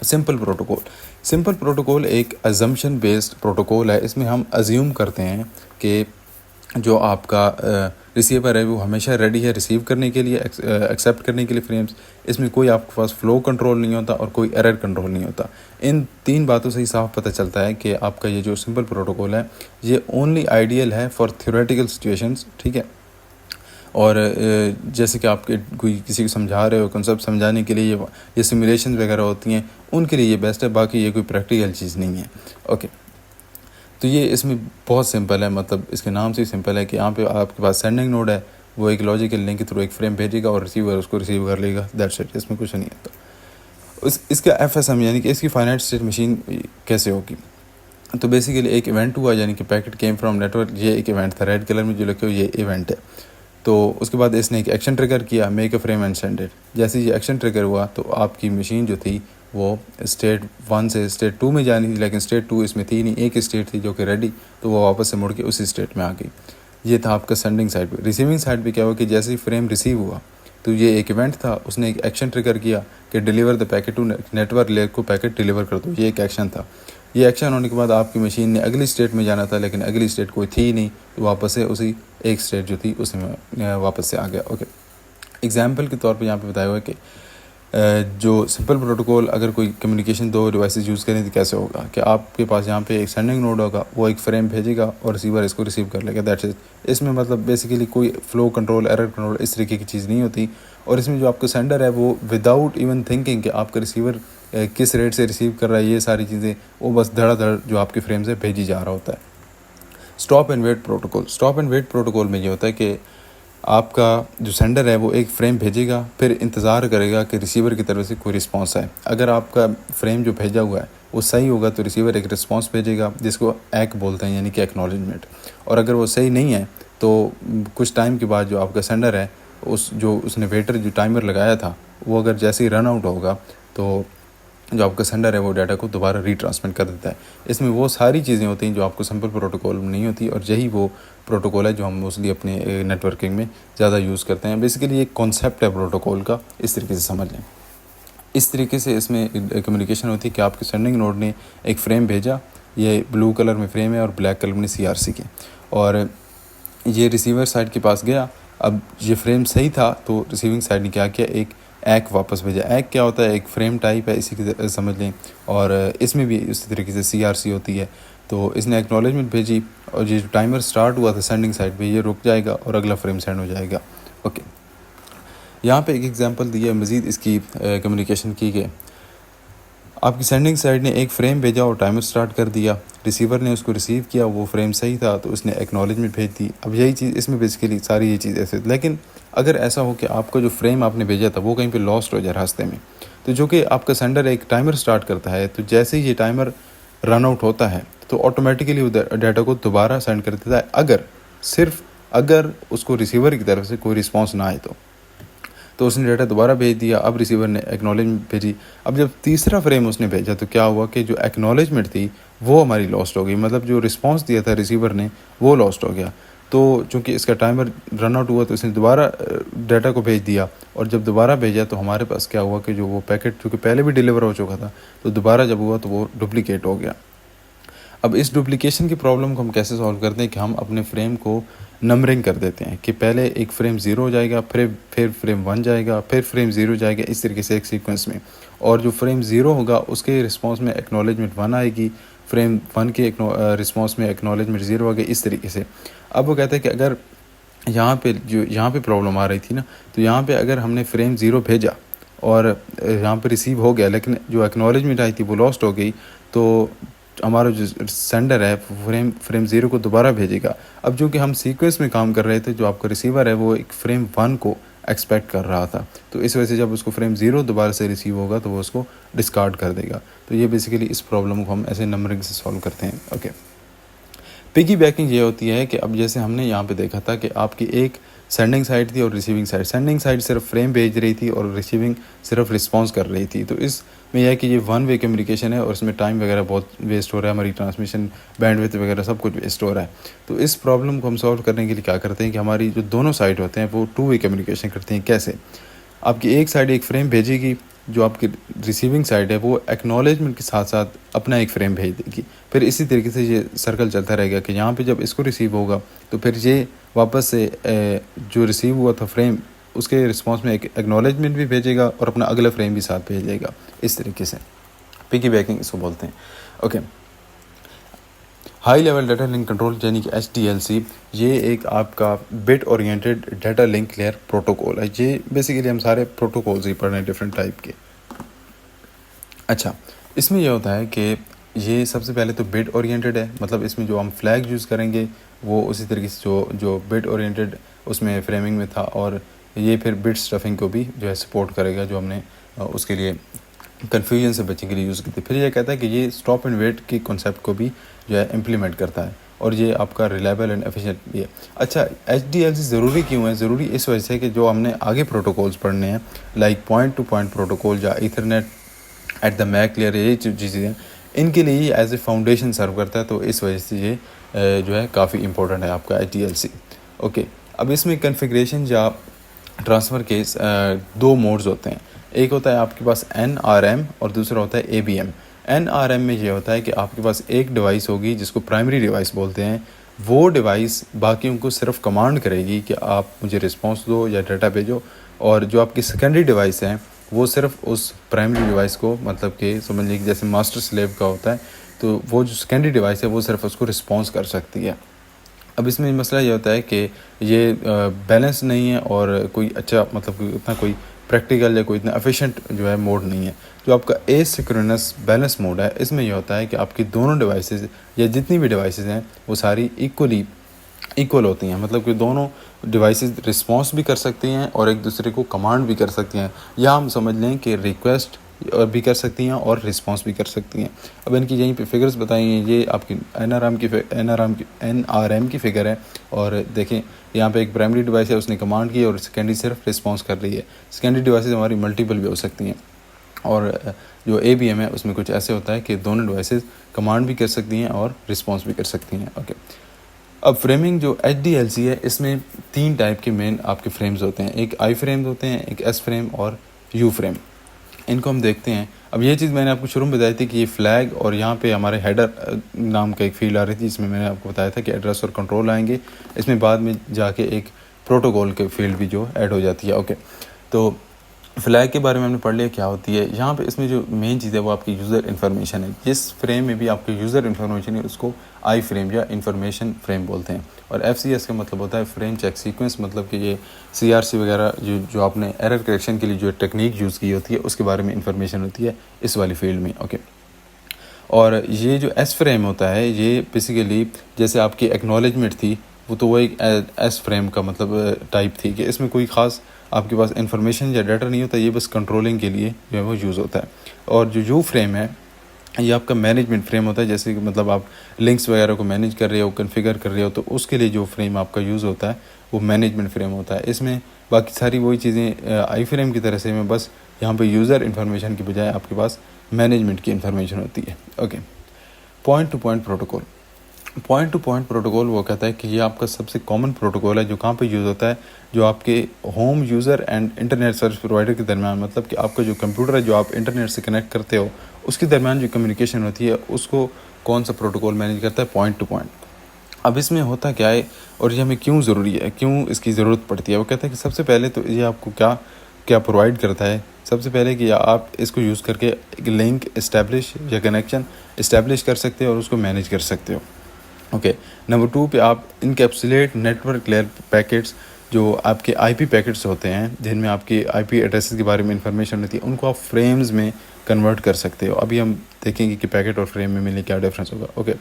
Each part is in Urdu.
سمپل پروٹوکول ایک ازمپشن بیسڈ پروٹوکول ہے. اس میں ہم ازیوم کرتے ہیں کہ جو آپ کا ریسیور ہے وہ ہمیشہ ریڈی ہے ریسیو کرنے کے لیے, ایکسیپٹ کرنے کے لیے فریمز. اس میں کوئی آپ کے پاس فلو کنٹرول نہیں ہوتا اور کوئی ایرر کنٹرول نہیں ہوتا. ان تین باتوں سے ہی صاف پتہ چلتا ہے کہ آپ کا یہ جو سمپل پروٹوکول ہے یہ اونلی آئیڈیل ہے فار تھیوریٹیکل سچویشنز, ٹھیک ہے. اور جیسے کہ آپ کے کوئی کسی کو سمجھا رہے ہو کنسیپٹ سمجھانے کے لیے یہ سمیلیشن وغیرہ ہوتی ہیں, ان کے لیے یہ بیسٹ ہے, باقی یہ کوئی پریکٹیکل چیز نہیں ہے. اوکے, تو یہ اس میں بہت سمپل ہے, مطلب اس کے نام سے ہی سمپل ہے کہ یہاں پہ آپ کے پاس سینڈنگ نوڈ ہے, وہ ایک لاجیکل لنک کے تھرو ایک فریم بھیجے گا اور ریسیور اس کو ریسیو کر لے گا, دیٹس اٹ. اس میں کچھ نہیں ہوتا. اس کا ایف ایس ایم یعنی کہ اس کی فائنائٹ اسٹیٹ مشین کیسے ہوگی. تو بیسیکلی ایک ایونٹ ہوا, یعنی کہ packet came from network, یہ ایک ایونٹ تھا, ریڈ کلر میں جو لکھے ہو یہ ایونٹ ہے. تو اس کے بعد اس نے ایک ایکشن ٹریگر کیا, make a frame and send it. جیسے یہ ایکشن ٹریگر ہوا تو آپ کی مشین جو تھی وہ اسٹیٹ 1 سے اسٹیٹ 2 میں جانی تھی, لیکن اسٹیٹ 2 اس میں تھی نہیں, ایک اسٹیٹ تھی جو کہ ریڈی, تو وہ واپس سے مڑ کے اسی اسٹیٹ میں آ گئی. یہ تھا آپ کا سینڈنگ سائڈ پہ. ریسیونگ سائڈ پہ کیا ہوا کہ جیسے ہی فریم ریسیو ہوا تو یہ ایک ایونٹ تھا, اس نے ایک ایکشن ٹریگر کیا کہ deliver the packet to network layer کو پیکٹ ڈیلیور کر دو. یہ ایک ایکشن تھا. یہ ایکشن ہونے کے بعد آپ کی مشین نے اگلی اسٹیٹ میں جانا تھا, لیکن اگلی اسٹیٹ کوئی تھی نہیں, تو واپس سے اسی ایک اسٹیٹ جو تھی اس میں واپس سے آ گیا. اوکے, ایگزامپل کے طور پہ یہاں پہ بتایا ہوا ہے کہ جو سمپل پروٹوکول اگر کوئی کمیونیکیشن دو ڈیوائسز یوز کریں تو کیسے ہوگا کہ آپ کے پاس یہاں پہ ایک سینڈنگ نوڈ ہوگا, وہ ایک فریم بھیجے گا اور ریسیور اس کو ریسیو کر لے گا, دیٹس اٹ. اس میں مطلب بیسیکلی کوئی فلو کنٹرول, ایرر کنٹرول اس طریقے کی چیز نہیں ہوتی. اور اس میں جو آپ کا سینڈر ہے وہ وداؤٹ ایون تھنکنگ کہ آپ کا ریسیور کس ریٹ سے ریسیو کر رہا ہے, یہ ساری چیزیں وہ بس دھڑا دھڑ جو آپ کے فریم سے بھیجی جا رہا ہوتا ہے. Stop and wait protocol. Stop and wait protocol میں یہ ہوتا ہے کہ آپ کا جو سینڈر ہے وہ ایک فریم بھیجے گا, پھر انتظار کرے گا کہ ریسیور کی طرف سے کوئی رسپانس آئے. اگر آپ کا فریم جو بھیجا ہوا ہے وہ صحیح ہوگا تو ریسیور ایک رسپانس بھیجے گا جس کو ایک بولتے ہیں, یعنی کہ ایکنالجمنٹ. اور اگر وہ صحیح نہیں ہے تو کچھ ٹائم کے بعد جو آپ کا سینڈر ہے اس نے ویٹر جو ٹائمر لگایا تھا وہ اگر جیسے ہی رن آؤٹ ہوگا تو جو آپ کا سینڈر ہے وہ ڈیٹا کو دوبارہ ری ٹرانسمٹ کر دیتا ہے. اس میں وہ ساری چیزیں ہوتی ہیں جو آپ کو سمپل پروٹوکول میں نہیں ہوتی, اور یہی وہ پروٹوکول ہے جو ہم موسٹلی اپنے نیٹ ورکنگ میں زیادہ یوز کرتے ہیں. بیسیکلی ایک کانسیپٹ ہے پروٹوکول کا, اس طریقے سے سمجھ لیں. اس طریقے سے اس میں کمیونیکیشن ہوتی ہے کہ آپ کے سینڈنگ نوڈ نے ایک فریم بھیجا, یہ بلو کلر میں فریم ہے اور بلیک کلر میں CRC کے, اور یہ ریسیور سائڈ کے پاس گیا. اب یہ فریم صحیح تھا تو ریسیونگ سائڈ نے کیا ایک ایک واپس بھیجا. ایک کیا ہوتا ہے, ایک فریم ٹائپ ہے اسی کی سمجھ لیں, اور اس میں بھی اسی طریقے سے CRC ہوتی ہے. تو اس نے ایکنالجمنٹ بھیجی اور یہ جو ٹائمر سٹارٹ ہوا تھا سینڈنگ سائڈ پہ یہ رک جائے گا اور اگلا فریم سینڈ ہو جائے گا. اوکے, یہاں پہ ایک ایگزامپل دی ہے مزید اس کی کمیونیکیشن کی کہ آپ کی سینڈنگ سائڈ نے ایک فریم بھیجا اور ٹائمر سٹارٹ کر دیا, ریسیور نے اس کو ریسیو کیا, وہ فریم صحیح تھا تو اس نے ایکنالجمنٹ بھیج دی. اب یہی چیز اس میں بیسیکلی ساری یہ چیز ایسے, لیکن اگر ایسا ہو کہ آپ کا جو فریم آپ نے بھیجا تھا وہ کہیں پہ لاسٹ ہو جائے راستے میں, تو جو کہ آپ کا سینڈر ایک ٹائمر سٹارٹ کرتا ہے, تو جیسے ہی یہ ٹائمر رن آؤٹ ہوتا ہے تو آٹومیٹیکلی وہ ڈیٹا کو دوبارہ سینڈ کر دیتا ہے, صرف اگر اس کو ریسیور کی طرف سے کوئی رسپانس نہ آئے تو اس نے ڈیٹا دوبارہ بھیج دیا. اب ریسیور نے ایکنالجمنٹ بھیجی. اب جب تیسرا فریم اس نے بھیجا تو کیا ہوا کہ جو ایکنالجمنٹ تھی وہ ہماری لاسٹ ہو گئی, مطلب جو رسپانس دیا تھا ریسیور نے وہ لاسٹ ہو گیا. تو چونکہ اس کا ٹائمر رن آؤٹ ہوا تو اس نے دوبارہ ڈیٹا کو بھیج دیا, اور جب دوبارہ بھیجا تو ہمارے پاس کیا ہوا کہ جو وہ پیکٹ چونکہ پہلے بھی ڈیلیور ہو چکا تھا تو دوبارہ جب ہوا تو وہ ڈپلیکیٹ ہو گیا. اب اس ڈپلیکیشن کی پرابلم کو ہم کیسے سالو کرتے ہیں کہ ہم اپنے فریم کو نمبرنگ کر دیتے ہیں کہ پہلے ایک فریم 0 ہو جائے گا, پھر فریم 1 جائے گا, پھر فریم 0 جائے گا, اس طریقے سے ایک سیکوینس میں. اور جو فریم 0 ہوگا اس کے رسپانس میں ایکنالجمنٹ 1 آئے گی, فریم 1 کے رسپانس میں ایکنالجمنٹ 0 آ گئی, اس طریقے سے. اب وہ کہتے ہیں کہ اگر یہاں پہ پرابلم آ رہی تھی نا, تو یہاں پہ اگر ہم نے فریم 0 بھیجا اور یہاں پہ ریسیو ہو گیا لیکن جو ایکنالجمنٹ آئی تھی وہ لاسٹ ہو گئی, تو ہمارا جو سینڈر ہے فریم 0 کو دوبارہ بھیجے گا. اب جو کہ ہم سیکوینس میں کام کر رہے تھے, جو آپ کا ریسیور ہے وہ ایک فریم 1 کو ایکسپیکٹ کر رہا تھا, تو اس وجہ سے جب اس کو فریم 0 دوبارہ سے ریسیو ہوگا تو وہ اس کو ڈسکارڈ کر دے گا. تو یہ بیسیکلی اس پرابلم کو ہم ایسے نمبرنگ سے سالو کرتے ہیں. اوکے, پگی بیکنگ یہ ہوتی ہے کہ اب جیسے ہم نے یہاں پہ دیکھا تھا کہ آپ کی ایک سینڈنگ سائڈ تھی اور ریسیونگ سائڈ. سینڈنگ سائڈ صرف فریم بھیج رہی تھی اور ریسیونگ صرف رسپانس کر رہی تھی. تو اس میں یہ ہے کہ یہ 1 وے کمیونیکیشن ہے اور اس میں ٹائم وغیرہ بہت ویسٹ ہو رہا ہے, ہماری ٹرانسمیشن بینڈ وتھ وغیرہ سب کچھ ویسٹ ہو رہا ہے. تو اس پرابلم کو ہم سالو کرنے کے لیے کیا کرتے ہیں کہ ہماری جو دونوں سائڈ ہوتے ہیں وہ 2 وے کمیونیکیشن کرتے ہیں. کیسے؟ آپ کی ایک سائڈ ایک فریم بھیجے گی جو آپ کی ریسیونگ سائڈ ہے وہ ایکنالجمنٹ کے ساتھ ساتھ اپنا ایک فریم بھیج دے گی. پھر اسی طریقے سے یہ سرکل چلتا رہے گا کہ یہاں پہ جب اس کو ریسیو ہوگا تو پھر یہ واپس سے جو ریسیو ہوا تھا فریم اس کے رسپانس میں ایک ایکنالجمنٹ بھی بھیجے گا اور اپنا اگلا فریم بھی ساتھ بھیجے گا. اس طریقے سے پگی بیکنگ اس کو بولتے ہیں. Okay, high level data link control یعنی کہ HDLC یہ ایک آپ کا bit oriented data link layer protocol ہے. یہ بیسیکلی ہم سارے پروٹوکولز ہی پڑھ رہے ہیں ڈفرینٹ ٹائپ کے. اچھا, اس میں یہ ہوتا ہے کہ یہ سب سے پہلے تو بٹ اورینٹیڈ ہے, مطلب اس میں جو ہم فلیگ یوز کریں گے وہ اسی طریقے سے جو بٹ اورینٹیڈ اس میں فریمنگ میں تھا, اور یہ پھر بٹ اسٹفنگ کو بھی جو ہے سپورٹ کرے گا جو ہم نے اس کے لیے کنفیوژن سے بچنے کے لیے یوز کی تھی. پھر یہ کہتا ہے کہ یہ اسٹاپ اینڈ ویٹ کی کنسیپٹ کو بھی جو ہے امپلیمنٹ کرتا ہے, اور یہ آپ کا ریلائبل اینڈ ایفیشینٹ بھی ہے. اچھا, HDLC ضروری کیوں ہے؟ ضروری اس وجہ سے کہ جو ہم نے آگے پروٹوکولز پڑھنے ہیں like point to point protocol یا ethernet at the MAC layer, یہ چیزیں ہیں, ان کے لیے یہ ایز اے فاؤنڈیشن سرو کرتا ہے, تو اس وجہ سے یہ جو ہے کافی امپورٹنٹ ہے آپ کا HDLC. اوکے, اب اس میں کنفیگریشن یا ٹرانسفر کے دو موڈز ہوتے ہیں. ایک ہوتا ہے آپ کے پاس NRM اور دوسرا ہوتا ہے ABM. NRM میں یہ ہوتا ہے کہ آپ کے پاس ایک ڈیوائس ہوگی جس کو پرائمری ڈیوائس بولتے ہیں. وہ ڈیوائس باقیوں کو صرف کمانڈ کرے گی کہ آپ مجھے رسپانس دو یا ڈیٹا بھیجو, اور جو آپ کی سیکنڈری ڈیوائس ہیں وہ صرف اس پرائمری ڈیوائس کو, مطلب کہ سمجھ لیجیے جیسے ماسٹر سلیو کا ہوتا ہے, تو وہ جو سیکنڈری ڈیوائس ہے وہ صرف اس کو رسپانس کر سکتی ہے. اب اس میں مسئلہ یہ ہوتا ہے کہ یہ بیلنس نہیں ہے اور کوئی اچھا مطلب کہ اتنا کوئی پریکٹیکل یا کوئی اتنا ایفیشینٹ جو ہے موڈ نہیں ہے. جو آپ کا اے سنکرونس بیلنس موڈ ہے اس میں یہ ہوتا ہے کہ آپ کی دونوں ڈیوائسز یا جتنی بھی ڈیوائسز ہیں وہ ساری ایکول ہوتی ہیں, مطلب کہ دونوں ڈیوائسز رسپانس بھی کر سکتی ہیں اور ایک دوسرے کو کمانڈ بھی کر سکتی ہیں, یا ہم سمجھ لیں کہ ریکویسٹ بھی کر سکتی ہیں اور رسپانس بھی کر سکتی ہیں. اب ان کی یہیں پہ فگرز بتائی ہیں, یہ آپ کی NRM کی فگر ہے, اور دیکھیں یہاں پہ ایک پرائمری ڈیوائس ہے اس نے کمانڈ کی اور سیکنڈری صرف رسپانس کر رہی ہے. سیکنڈری ڈیوائسز ہماری ملٹیپل بھی ہو سکتی ہیں, اور جو ABM ہے اس میں کچھ ایسے ہوتا ہے کہ دونوں ڈیوائسز کمانڈ بھی کر سکتی ہیں اور رسپانس بھی کر سکتی ہیں. اوکے, اب فریمنگ جو HDLC ہے اس میں 3 ٹائپ کے مین آپ کے فریمز ہوتے ہیں. ایک آئی فریم ہوتے ہیں, ایک S فریم اور U فریم. ان کو ہم دیکھتے ہیں. اب یہ چیز میں نے آپ کو شروع میں بتائی تھی کہ یہ فلیگ اور یہاں پہ ہمارے ہیڈر نام کا ایک فیلڈ آ رہی تھی, جس میں نے آپ کو بتایا تھا کہ ایڈریس اور کنٹرول آئیں گے. اس میں بعد میں جا کے ایک پروٹوکول کے فیلڈ بھی جو ایڈ ہو جاتی ہے. اوکے, تو فلیگ کے بارے میں ہم نے پڑھ لیا کیا ہوتی ہے. یہاں پہ اس میں جو مین چیز ہے وہ آپ کی یوزر انفارمیشن ہے. جس فریم میں بھی آپ کی یوزر انفارمیشن ہے اس کو آئی فریم یا انفارمیشن فریم بولتے ہیں. اور FCS کا مطلب ہوتا ہے فریم چیک سیکوینس, مطلب کہ یہ CRC وغیرہ جو آپ نے ایرر کریکشن کے لیے جو ٹیکنیک یوز کی ہوتی ہے اس کے بارے میں انفارمیشن ہوتی ہے اس والی فیلڈ میں. اوکے, اور یہ جو S فریم ہوتا ہے یہ بیسیکلی جیسے آپ کی ایکنالجمنٹ تھی وہ تو وہ ایک S فریم کا مطلب ٹائپ تھی کہ اس میں کوئی خاص آپ کے پاس انفارمیشن یا ڈیٹا نہیں ہوتا, یہ بس کنٹرولنگ کے لیے جو ہے وہ یوز ہوتا ہے. اور جو U فریم ہے یہ آپ کا مینجمنٹ فریم ہوتا ہے, جیسے کہ مطلب آپ لنکس وغیرہ کو مینیج کر رہے ہو, کنفیگر کر رہے ہو, تو اس کے لیے جو فریم آپ کا یوز ہوتا ہے وہ مینجمنٹ فریم ہوتا ہے. اس میں باقی ساری وہی چیزیں آئی فریم کی طرح سے میں بس یہاں پہ یوزر انفارمیشن کی بجائے آپ کے پاس مینجمنٹ کی انفارمیشن ہوتی ہے. Okay, point to point protocol. Point to point protocol وہ کہتا ہے کہ یہ آپ کا سب سے کامن پروٹوکول ہے جو کہاں پہ یوز ہوتا ہے, جو آپ کے home user and internet service provider کے درمیان, مطلب کہ آپ کا جو کمپیوٹر ہے جو آپ انٹرنیٹ سے کنیکٹ کرتے ہو اس کے درمیان جو کمیونیکیشن ہوتی ہے اس کو کون سا پروٹوکول مینیج کرتا ہے؟ Point to point. اب اس میں ہوتا کیا ہے اور یہ ہمیں کیوں ضروری ہے, کیوں اس کی ضرورت پڑتی ہے؟ وہ کہتا ہے کہ سب سے پہلے تو یہ آپ کو کیا پرووائڈ کرتا ہے. سب سے پہلے کہ آپ اس کو یوز کر کے ایک لنک اسٹیبلش یا کنیکشن اسٹیبلش کر سکتے ہو اور اس کو مینیج کر سکتے ہو. اوکے, نمبر 2 پہ آپ انکیپسولیٹ نیٹورک لیئر پیکٹس, جو آپ کے IP پیکٹس ہوتے ہیں جن میں آپ کی IP ایڈریسز کے بارے میں انفارمیشن ہوتی ہے, ان کو آپ فریمز میں کنورٹ کر سکتے ہو. ابھی ہم دیکھیں گے کہ پیکٹ اور فریم میں ملے کیا ڈفرینس ہوگا. اوکے,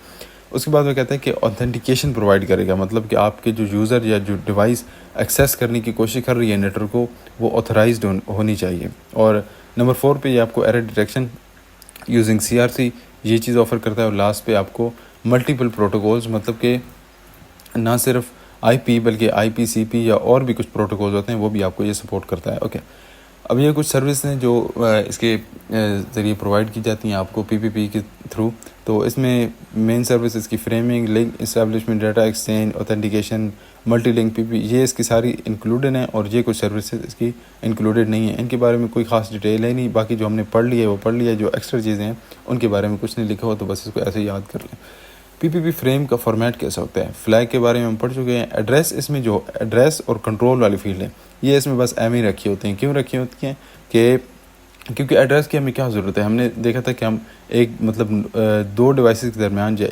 اس کے بعد وہ کہتا ہے کہ اوتھینٹیکیشن پرووائڈ کرے گا, مطلب کہ آپ کے جو یوزر یا جو ڈیوائس ایکسیس کرنے کی کوشش کر رہی ہے نیٹورک کو وہ آتھرائزڈ ہونی چاہیے. اور نمبر 4 پہ یہ آپ کو ایرر ڈیٹیکشن یوزنگ CRC یہ چیز آفر کرتا ہے. اور لاسٹ پہ آپ کو ملٹیپل پروٹوکولز, مطلب کہ نہ صرف IP بلکہ IPCP یا اور بھی کچھ پروٹوکولز ہوتے ہیں وہ بھی آپ کو یہ سپورٹ کرتا ہے. اوکے, اب یہ کچھ سروس ہیں جو اس کے ذریعے پرووائڈ کی جاتی ہیں آپ کو PPP کے تھرو. تو اس میں مین سروس اس کی framing, link establishment, data exchange, authentication multi link P P, یہ اس کی ساری انکلوڈڈ ہیں، اور یہ کچھ سروسز اس کی انکلوڈڈ نہیں ہیں. ان کے بارے میں کوئی خاص ڈیٹیل ہے نہیں. باقی جو ہم نے پڑھ لیا ہے وہ پڑھ لیا ہے، جو ایکسٹرا چیزیں ہیں ان کے بارے میں کچھ نہیں لکھا ہو، تو بس اس کو ایسے یاد کر لیں. پی پی پی فریم کا فارمیٹ کیسا ہوتا ہے؟ فلیگ کے بارے میں ہم پڑھ چکے ہیں. ایڈریس، اس میں جو ایڈریس اور کنٹرول والی فیلڈ ہے یہ اس میں بس ایم ہی رکھی ہوتی ہیں. کیوں رکھی ہوتی ہیں؟ کیونکہ ایڈریس کی ہمیں کیا ضرورت ہے. ہم نے دیکھا تھا کہ ہم ایک مطلب دو ڈیوائسز کے درمیان یا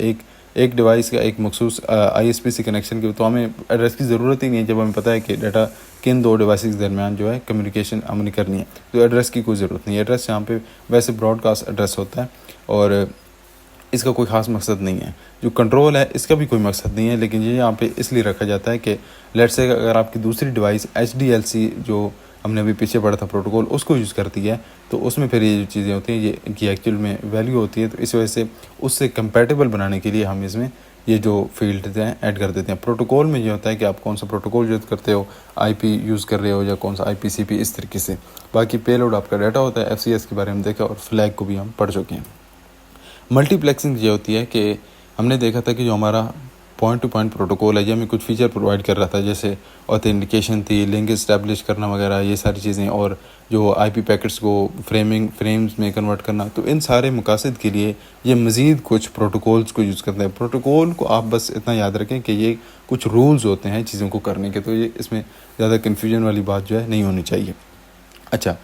ایک ڈیوائس کا ایک مخصوص آئی ایس پی سے کنیکشن کی، تو ہمیں ایڈریس کی ضرورت ہی نہیں ہے جب ہمیں پتہ ہے کہ ڈیٹا کن دو ڈیوائسز کے درمیان جو ہے کمیونیکیشن ہم نے کرنی ہے، تو ایڈریس کی کوئی ضرورت نہیں ہے. ایڈریس یہاں پہ ویسے براڈ کاسٹ ایڈریس ہوتا ہے، اور اس کا کوئی خاص مقصد نہیں ہے. جو کنٹرول ہے اس کا بھی کوئی مقصد نہیں ہے، لیکن یہ یہاں پہ اس لیے رکھا جاتا ہے کہ لیٹ سے اگر آپ کی دوسری device H D L C جو ہم نے ابھی پیچھے پڑھا تھا پروٹوکول، اس کو یوز کرتی ہے، تو اس میں پھر یہ جو چیزیں ہوتی ہیں یہ ان کی ایکچوئل میں ویلیو ہوتی ہے. تو اس وجہ سے اس سے کمپیٹیبل بنانے کے لیے ہم اس میں یہ جو فیلڈ ہیں ایڈ کر دیتے ہیں. پروٹوکول میں یہ ہوتا ہے کہ آپ کون سا پروٹوکول یوز کرتے ہو، آئی پی یوز کر رہے ہو یا کون سا آئی پی سی پی، اس طریقے سے. باقی پے لوڈ آپ کا ڈیٹا ہوتا ہے. ایف سی ایس کے بارے میں دیکھا، اور فلیگ کو بھی ہم پڑھ چکے ہیں. ملٹی پلیکسنگ یہ ہوتی ہے کہ ہم نے دیکھا تھا کہ جو ہمارا پوائنٹ ٹو پوائنٹ پروٹوکول ہے یہ ہمیں کچھ فیچر پرووائڈ کر رہا تھا، جیسے اوتھینٹیکیشن تھی، لنک اسٹیبلش کرنا وغیرہ، یہ ساری چیزیں، اور جو آئی پی پیکٹس کو فریمز میں کنورٹ کرنا. تو ان سارے مقاصد کے لیے یہ مزید کچھ پروٹوکولز کو یوز کرتے ہیں. پروٹوکول کو آپ بس اتنا یاد رکھیں کہ یہ کچھ رولز ہوتے ہیں چیزوں کو کرنے کے، تو یہ اس میں زیادہ کنفیوژن والی بات جو ہے نہیں ہونی چاہیے. اچھا،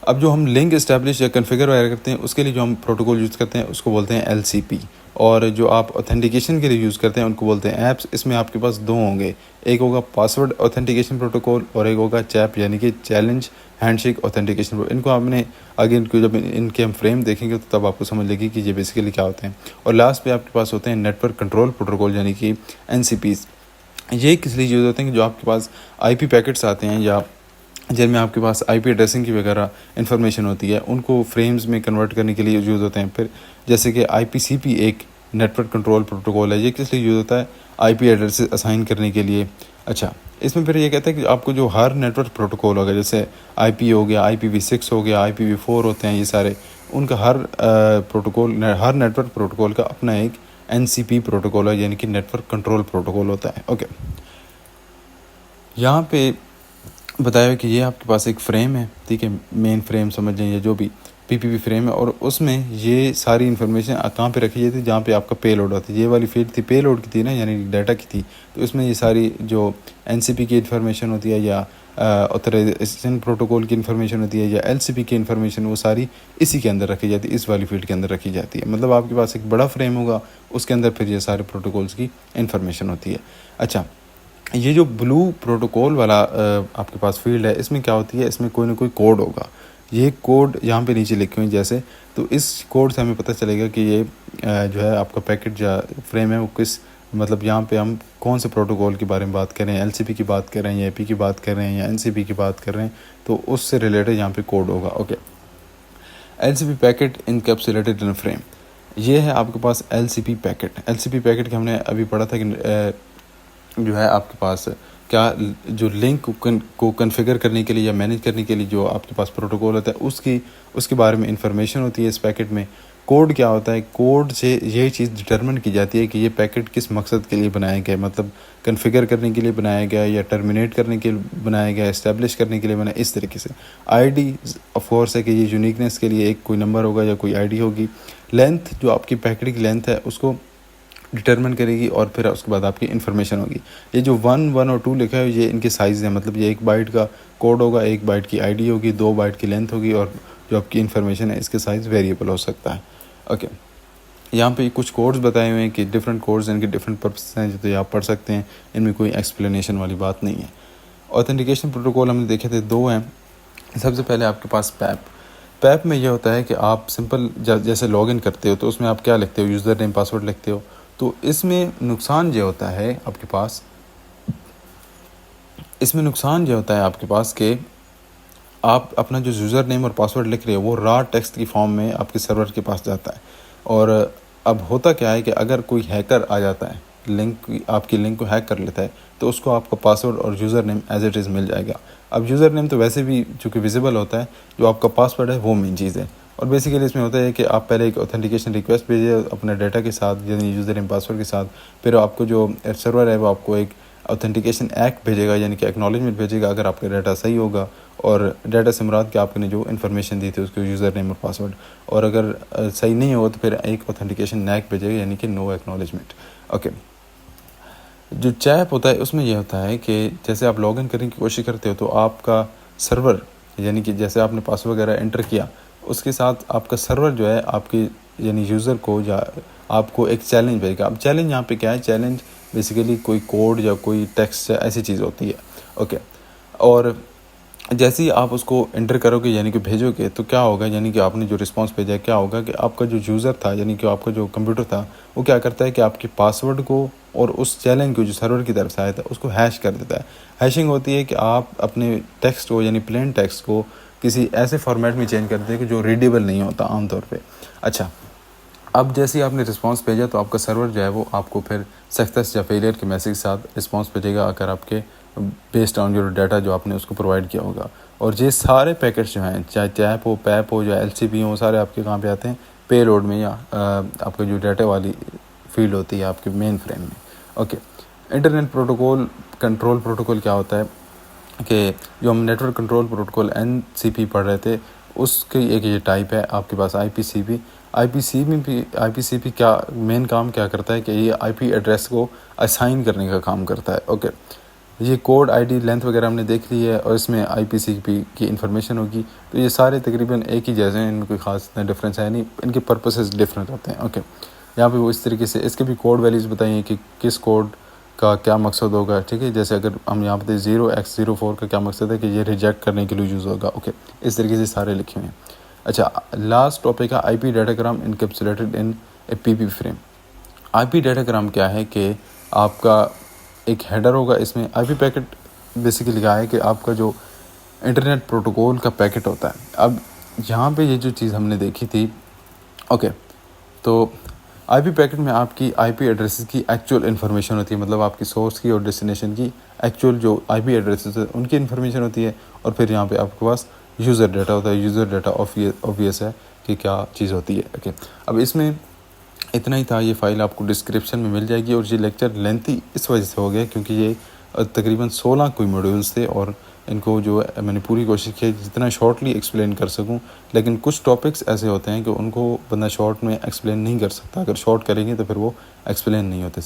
اب جو ہم لنک اسٹیبلش یا کنفیگر وغیرہ کرتے ہیں اس کے لیے جو ہم پروٹوکول یوز کرتے ہیں اس کو بولتے ہیں ایل سی پی، اور جو آپ اوتھینٹیکیشن کے لیے یوز کرتے ہیں ان کو بولتے ہیں ایپس. اس میں آپ کے پاس دو ہوں گے، ایک ہوگا پاسورڈ اوتھینٹیکیشن پروٹوکول اور ایک ہوگا چیپ یعنی کہ چیلنج ہینڈ شیک اوتھینٹیکیشن. ان کو آپ نے آگے ان کو جب ان کے ہم فریم دیکھیں گے تو تب آپ کو سمجھ لگے کہ یہ بیسیکلی کیا ہوتے ہیں. اور لاسٹ پہ آپ کے پاس ہوتے ہیں نیٹ ورک کنٹرول پروٹوکول یعنی کہ این سی پیز. یہ کس لیے یوز ہوتے ہیں کہ جو آپ کے پاس آئی پی پیکٹس آتے ہیں یا جن میں آپ کے پاس آئی پی ایڈریسنگ کی وغیرہ انفارمیشن ہوتی ہے ان کو فریمز میں کنورٹ کرنے کے لیے یوز ہوتے ہیں. پھر جیسے کہ آئی پی سی پی ایک نیٹ ورک کنٹرول پروٹوکول ہے، یہ کس لیے یوز ہوتا ہے؟ آئی پی ایڈریس اسائن کرنے کے لیے. اچھا، اس میں پھر یہ کہتا ہے کہ آپ کو جو ہر نیٹ ورک پروٹوکول ہوگا، جیسے آئی پی ہو گیا، آئی پی وی 6 ہو گیا، آئی پی وی 4 ہوتے ہیں، یہ سارے ان کا ہر پروٹوکول، ہر نیٹ ورک پروٹوکول کا اپنا ایک این سی پی پروٹوکول ہے یعنی کہ نیٹ ورک کنٹرول پروٹوکول ہوتا ہے. اوکے، یہاں پہ بتایا ہے کہ یہ آپ کے پاس ایک فریم ہے، ٹھیک ہے، مین فریم سمجھ لیں یا جو بھی پی پی پی فریم ہے، اور اس میں یہ ساری انفارمیشن کہاں پہ رکھی جاتی ہے؟ جہاں پہ آپ کا پے لوڈ ہوتا ہے. یہ والی فیلڈ تھی پے لوڈ کی تھی نا، یعنی ڈیٹا کی تھی. تو اس میں یہ ساری جو این سی پی کی انفارمیشن ہوتی ہے یا آتھرائزیشن پروٹوکول کی انفارمیشن ہوتی ہے یا ایل سی پی کی انفارمیشن، وہ ساری اسی کے اندر رکھی جاتی ہے، اس والی فیلڈ کے اندر رکھی جاتی ہے. مطلب آپ کے پاس ایک بڑا فریم ہوگا، اس کے اندر پھر یہ سارے پروٹوکولز کی انفارمیشن ہوتی ہے. اچھا، یہ جو بلو پروٹوکول والا آپ کے پاس فیلڈ ہے، اس میں کیا ہوتی ہے؟ اس میں کوئی نہ کوئی کوڈ ہوگا. یہ کوڈ یہاں پہ نیچے لکھے ہوئے ہیں جیسے، تو اس کوڈ سے ہمیں پتہ چلے گا کہ یہ جو ہے آپ کا پیکٹ یا فریم ہے وہ کس، مطلب یہاں پہ ہم کون سے پروٹوکول کے بارے میں بات کر رہے ہیں، ایل سی پی کی بات کر رہے ہیں یا اے پی کی بات کر رہے ہیں یا این سی پی کی بات کر رہے ہیں، تو اس سے ریلیٹڈ یہاں پہ کوڈ ہوگا. Okay, L C P packet encapsulated in frame, یہ ہے آپ کے پاس L C P packet. L C P packet کے ہم نے ابھی پڑھا تھا کہ جو ہے آپ کے پاس کیا جو لنک کو کنفیگر کرنے کے لیے یا مینیج کرنے کے لیے جو آپ کے پاس پروٹوکول ہوتا ہے اس کے بارے میں انفارمیشن ہوتی ہے. اس پیکٹ میں کوڈ کیا ہوتا ہے؟ کوڈ سے یہ چیز ڈٹرمن کی جاتی ہے کہ یہ پیکٹ کس مقصد کے لیے بنایا گیا، مطلب کنفیگر کرنے کے لیے بنایا گیا یا ٹرمینیٹ کرنے کے لیے بنایا گیا، اسٹیبلش کرنے کے لیے بنایا، اس طریقے سے. آئی ڈی آف کورس ہے کہ یہ یونیکنیس کے لیے ایک کوئی نمبر ہوگا یا کوئی آئی ڈی ہوگی. لینتھ، جو آپ کی پیکٹ کی لینتھ ہے اس کو ڈٹرمن کرے گی، اور پھر اس کے بعد آپ کی انفارمیشن ہوگی. یہ جو 1 اور 2 لکھا ہے یہ ان کے سائز ہیں، مطلب یہ 1 بائٹ کا کوڈ ہوگا، 1 بائٹ کی آئی ڈی ہوگی، 2 بائٹ کی لینتھ ہوگی، اور جو آپ کی انفارمیشن ہے اس کے سائز ویریبل ہو سکتا ہے. اوکے، یہاں پہ کچھ کوڈز بتائے ہوئے ہیں کہ ڈفرینٹ کوڈز ان کے ڈفرینٹ پرپس ہیں جو آپ پڑھ سکتے ہیں، ان میں کوئی ایکسپلینیشن والی بات نہیں ہے. اوتھینٹیکیشن پروٹوکول ہم نے دیکھے تھے 2 ہیں. سب سے پہلے آپ کے پاس پیپ میں یہ ہوتا ہے کہ آپ سمپل جیسے لاگ ان کرتے ہو تو اس میں آپ کیا لکھتے ہو؟ یوزر نیم پاسورڈ لکھتے ہو. تو اس میں نقصان یہ ہوتا ہے آپ کے پاس کہ آپ اپنا جو یوزر نیم اور پاسورڈ لکھ رہے ہو وہ را ٹیکسٹ کی فارم میں آپ کے سرور کے پاس جاتا ہے. اور اب ہوتا کیا ہے کہ اگر کوئی ہیکر آ جاتا ہے، آپ کی لنک کو ہیک کر لیتا ہے، تو اس کو آپ کا پاسورڈ اور user name as it is مل جائے گا. اب یوزر نیم تو ویسے بھی چونکہ ویزیبل ہوتا ہے، جو آپ کا پاسورڈ ہے وہ مین چیز ہے. اور بیسیکلی اس میں ہوتا ہے کہ آپ پہلے ایک اوتھینٹیکیشن ریکویسٹ بھیجیے اپنے ڈیٹا کے ساتھ، یعنی یوزر نیم پاسورڈ کے ساتھ. پھر آپ کو جو سرور ہے وہ آپ کو ایک اوتھینٹیکیشن ایکٹ بھیجے گا، یعنی کہ ایکنالجمنٹ بھیجے گا اگر آپ کا ڈیٹا صحیح ہوگا، اور ڈیٹا سے مراد کہ آپ نے جو انفارمیشن دی تھی اس کو یوزر نیم اور پاسورڈ، اور اگر صحیح نہیں ہو تو پھر ایک اوتھینٹیکیشن نیک بھیجے گا، یعنی کہ نو ایکنالجمنٹ. اوکے، جو چیپ ہوتا ہے اس میں یہ ہوتا ہے کہ جیسے آپ لاگ ان کرنے کی کوشش کرتے ہو تو آپ کا سرور، یعنی کہ جیسے آپ نے پاسورڈ وغیرہ انٹر کیا، اس کے ساتھ آپ کا سرور جو ہے آپ کی یعنی یوزر کو یا آپ کو ایک چیلنج بھیجے گا. اب چیلنج یہاں پہ کیا ہے؟ چیلنج بیسیکلی کوئی کوڈ یا کوئی ٹیکسٹ ایسی چیز ہوتی ہے. اوکے، اور جیسے ہی آپ اس کو انٹر کرو گے یعنی کہ بھیجو گے تو کیا ہوگا، یعنی کہ آپ نے جو رسپانس بھیجا ہے کیا ہوگا کہ آپ کا جو یوزر تھا، یعنی کہ آپ کا جو کمپیوٹر تھا، وہ کیا کرتا ہے کہ آپ کے پاسورڈ کو اور اس چیلنج کو جو سرور کی طرف سے آیا تھا اس کو ہیش کر دیتا ہے. ہیشنگ ہوتی ہے کہ آپ اپنے ٹیکسٹ کو یعنی پلین ٹیکسٹ کو کسی ایسے فارمیٹ میں چینج کرتے ہیں کہ جو ریڈیبل نہیں ہوتا عام طور پہ. اچھا، اب جیسے ہی آپ نے رسپانس بھیجا تو آپ کا سرور جو ہے وہ آپ کو پھر سکسیس یا فیلئر کے میسیج کے ساتھ رسپانس بھیجے گا اگر آپ کے بیسڈ آن جو ڈیٹا جو آپ نے اس کو پرووائڈ کیا ہوگا. اور یہ سارے پیکٹس جو ہیں، چاہے ٹیپ ہو، پیپ ہو یا ایل سی بی ہو، سارے آپ کے کہاں پہ آتے ہیں؟ پے لوڈ میں، یا آپ کا جو ڈیٹا والی فیلڈ ہوتی ہے آپ کے مین فریم میں. Okay, internet protocol control protocol کیا ہوتا ہے کہ جو ہم network control protocol NCP پڑھ رہے تھے اس کی ایک یہ ٹائپ ہے آپ کے پاس IPCP. IPCP کیا مین کام کیا کرتا ہے کہ یہ IP ایڈریس کو اسائن کرنے کا کام کرتا ہے. اوکے، یہ کوڈ ID لینتھ وغیرہ ہم نے دیکھ لی ہے اور اس میں IPCP کی انفارمیشن ہوگی. تو یہ سارے تقریباً ایک ہی جیسے ہیں، ان میں کوئی خاص ڈفرینس ہے نہیں، ان کے پرپسز ڈفرینٹ ہوتے ہیں. اوکے، یہاں پہ وہ اس طریقے سے اس کے بھی کوڈ ویلیوز بتائیے کہ کس کوڈ کا کیا مقصد ہوگا. ٹھیک ہے، جیسے اگر ہم یہاں پہ 0x04 کا کیا مقصد ہے کہ یہ ریجیکٹ کرنے کے لیے یوز ہوگا. اوکے، اس طریقے سے سارے لکھے ہوئے ہیں. اچھا، لاسٹ ٹاپک ہے IP datagram encapsulated in a PP frame. IP datagram کیا ہے کہ آپ کا ایک ہیڈر ہوگا، اس میں IP پیکٹ بیسیکلی کیا ہے کہ آپ کا جو انٹرنیٹ پروٹوکول کا پیکٹ ہوتا ہے. اب یہاں پہ یہ جو چیز ہم نے دیکھی تھی، اوکے، تو IP پیکٹ میں آپ کی IP ایڈریسز کی ایکچوئل انفارمیشن ہوتی ہے، مطلب آپ کی سورس کی اور ڈیسٹینیشن کی ایکچوئل جو IP ایڈریسز ہیں ان کی انفارمیشن ہوتی ہے. اور پھر یہاں پہ آپ کے پاس یوزر ڈیٹا ہوتا ہے. یوزر ڈیٹا obvious ہے کہ کیا چیز ہوتی ہے. اوکے، اب اس میں اتنا ہی تھا. یہ فائل آپ کو ڈسکرپشن میں مل جائے گی. اور یہ لیکچر لینتھی اس وجہ سے ہو گیا کیونکہ یہ تقریباً 16 کوئی موڈیولز تھے اور ان کو جو میں نے پوری کوشش کی جتنا شارٹلی ایکسپلین کر سکوں. لیکن کچھ ٹاپکس ایسے ہوتے ہیں کہ ان کو بندہ شارٹ میں ایکسپلین نہیں کر سکتا، اگر شارٹ کریں گے تو پھر وہ ایکسپلین نہیں ہوتے.